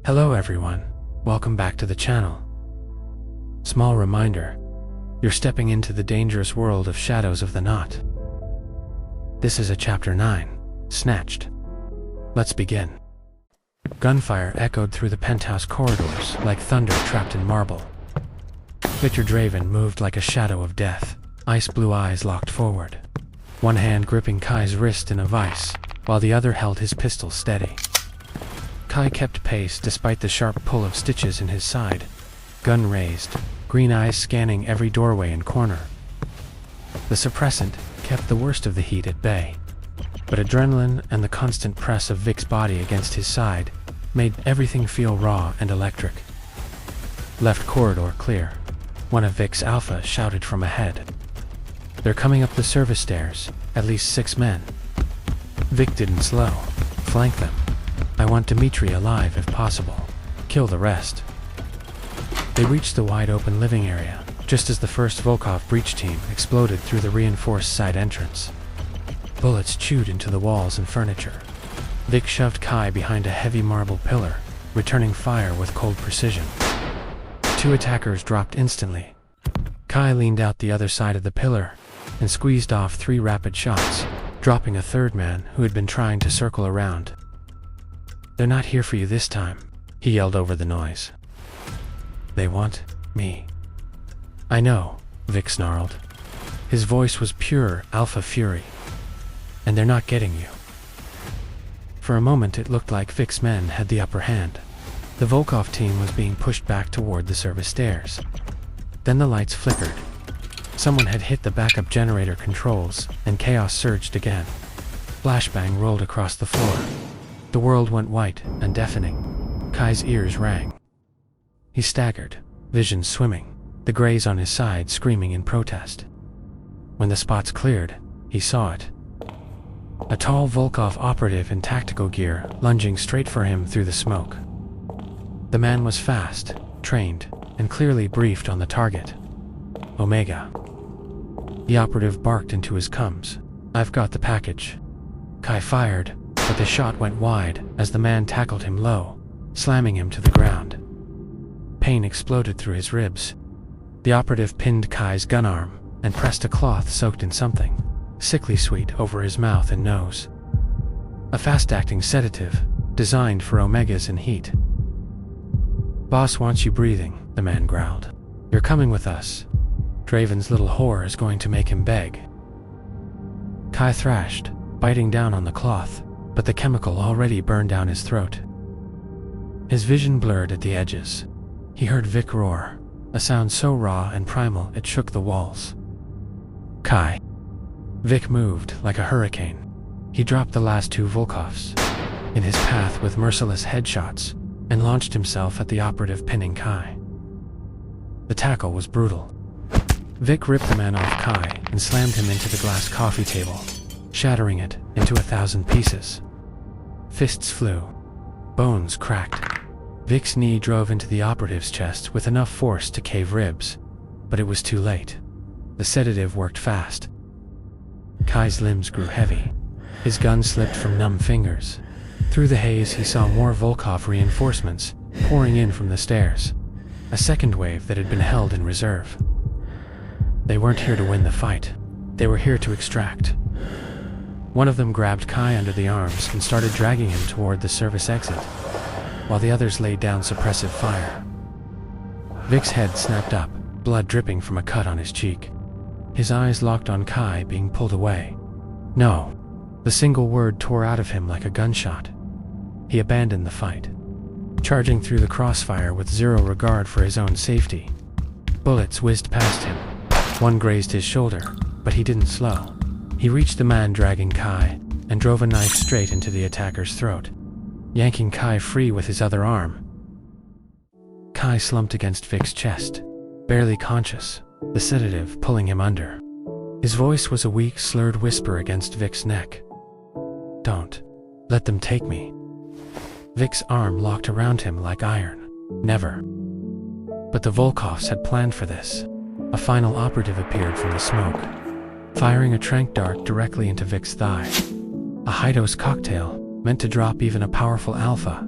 Hello everyone, welcome back to the channel. Small reminder, you're stepping into the dangerous world of Shadows of the Knot. This is a Chapter 9, Snatched. Let's begin. Gunfire echoed through the penthouse corridors like thunder trapped in marble. Viktor Draven moved like a shadow of death, ice blue eyes locked forward. One hand gripping Kai's wrist in a vice, while the other held his pistol steady. Kai kept pace despite the sharp pull of stitches in his side, gun raised, green eyes scanning every doorway and corner. The suppressant kept the worst of the heat at bay, but adrenaline and the constant press of Vic's body against his side made everything feel raw and electric. Left corridor clear. One of Vic's alpha shouted from ahead. They're coming up the service stairs, at least 6 men. Vic didn't slow. Flank them. I want Dmitri alive if possible. Kill the rest. They reached the wide-open living area, just as the first Volkov breach team exploded through the reinforced side entrance. Bullets chewed into the walls and furniture. Vic shoved Kai behind a heavy marble pillar, returning fire with cold precision. 2 attackers dropped instantly. Kai leaned out the other side of the pillar and squeezed off 3 rapid shots, dropping a third man who had been trying to circle around. "They're not here for you this time," he yelled over the noise. "They want me." "I know," Vic snarled. His voice was pure alpha fury. "And they're not getting you." For a moment it looked like Vic's men had the upper hand. The Volkov team was being pushed back toward the service stairs. Then the lights flickered. Someone had hit the backup generator controls, and chaos surged again. Flashbang rolled across the floor. The world went white and deafening. Kai's ears rang. He staggered, vision swimming, the grays on his side screaming in protest. When the spots cleared, he saw it. A tall Volkov operative in tactical gear lunging straight for him through the smoke. The man was fast, trained, and clearly briefed on the target. Omega. The operative barked into his cums. "I've got the package." Kai fired, but the shot went wide as the man tackled him low, slamming him to the ground. Pain exploded through his ribs. The operative pinned Kai's gun arm and pressed a cloth soaked in something, sickly sweet, over his mouth and nose. A fast-acting sedative, designed for Omegas in heat. "Boss wants you breathing," the man growled. "You're coming with us. Draven's little whore is going to make him beg." Kai thrashed, biting down on the cloth, but the chemical already burned down his throat. His vision blurred at the edges. He heard Vic roar, a sound so raw and primal it shook the walls. "Kai." Vic moved like a hurricane. He dropped the last 2 Volkovs in his path with merciless headshots and launched himself at the operative pinning Kai. The tackle was brutal. Vic ripped the man off Kai and slammed him into the glass coffee table, shattering it into 1,000 pieces. Fists flew. Bones cracked. Vic's knee drove into the operative's chest with enough force to cave ribs, but it was too late. The sedative worked fast. Kai's limbs grew heavy. His gun slipped from numb fingers. Through the haze he saw more Volkov reinforcements pouring in from the stairs, a second wave that had been held in reserve. They weren't here to win the fight. They were here to extract. One of them grabbed Kai under the arms and started dragging him toward the service exit, while the others laid down suppressive fire. Vic's head snapped up, blood dripping from a cut on his cheek. His eyes locked on Kai being pulled away. "No." The single word tore out of him like a gunshot. He abandoned the fight, charging through the crossfire with zero regard for his own safety. Bullets whizzed past him. One grazed his shoulder, but he didn't slow. He reached the man dragging Kai and drove a knife straight into the attacker's throat, yanking Kai free with his other arm. Kai slumped against Vic's chest, barely conscious, the sedative pulling him under. His voice was a weak, slurred whisper against Vic's neck. "Don't let them take me." Vic's arm locked around him like iron. Never. But the Volkovs had planned for this. A final operative appeared from the smoke, firing a tranq dart directly into Vic's thigh. A high-dose cocktail, meant to drop even a powerful alpha.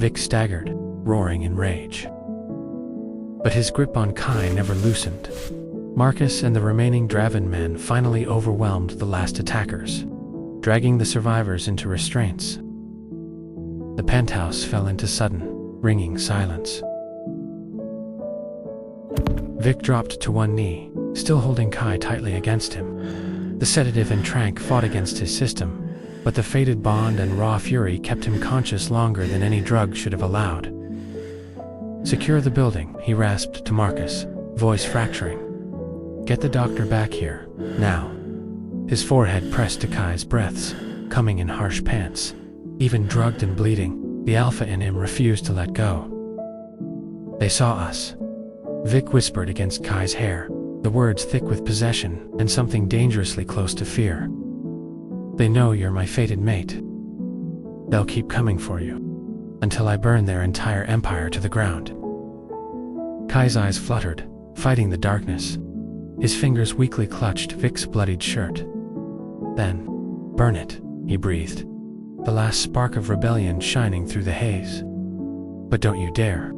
Vic staggered, roaring in rage. But his grip on Kai never loosened. Marcus and the remaining Draven men finally overwhelmed the last attackers, dragging the survivors into restraints. The penthouse fell into sudden, ringing silence. Vic dropped to one knee, still holding Kai tightly against him. The sedative and trank fought against his system, but the fated bond and raw fury kept him conscious longer than any drug should have allowed. "Secure the building," he rasped to Marcus, voice fracturing. "Get the doctor back here, now." His forehead pressed to Kai's breaths, coming in harsh pants. Even drugged and bleeding, the alpha in him refused to let go. "They saw us," Vic whispered against Kai's hair, the words thick with possession and something dangerously close to fear. "They know you're my fated mate. They'll keep coming for you, until I burn their entire empire to the ground." Kai's eyes fluttered, fighting the darkness. His fingers weakly clutched Vic's bloodied shirt. "Then, burn it," he breathed, the last spark of rebellion shining through the haze. "But don't you dare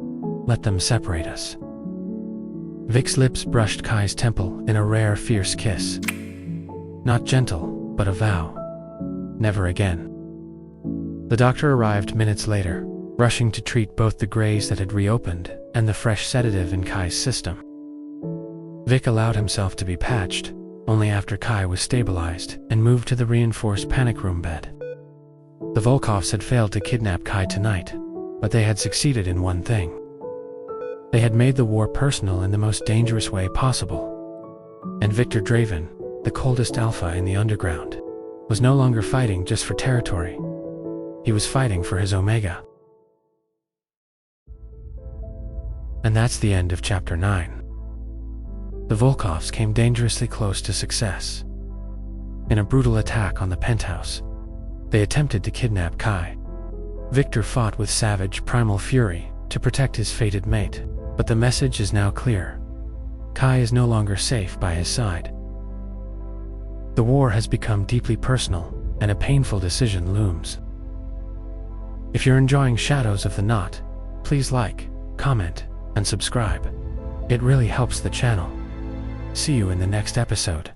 let them separate us." Vic's lips brushed Kai's temple in a rare, fierce kiss. Not gentle, but a vow. Never again. The doctor arrived minutes later, rushing to treat both the graze that had reopened and the fresh sedative in Kai's system. Vic allowed himself to be patched, only after Kai was stabilized and moved to the reinforced panic room bed. The Volkovs had failed to kidnap Kai tonight, but they had succeeded in one thing. They had made the war personal in the most dangerous way possible. And Viktor Draven, the coldest alpha in the underground, was no longer fighting just for territory. He was fighting for his Omega. And that's the end of Chapter 9. The Volkovs came dangerously close to success. In a brutal attack on the penthouse, they attempted to kidnap Kai. Viktor fought with savage, primal fury to protect his fated mate, but the message is now clear. Kai is no longer safe by his side. The war has become deeply personal, and a painful decision looms. If you're enjoying Shadows of the Knot, please like, comment, and subscribe. It really helps the channel. See you in the next episode.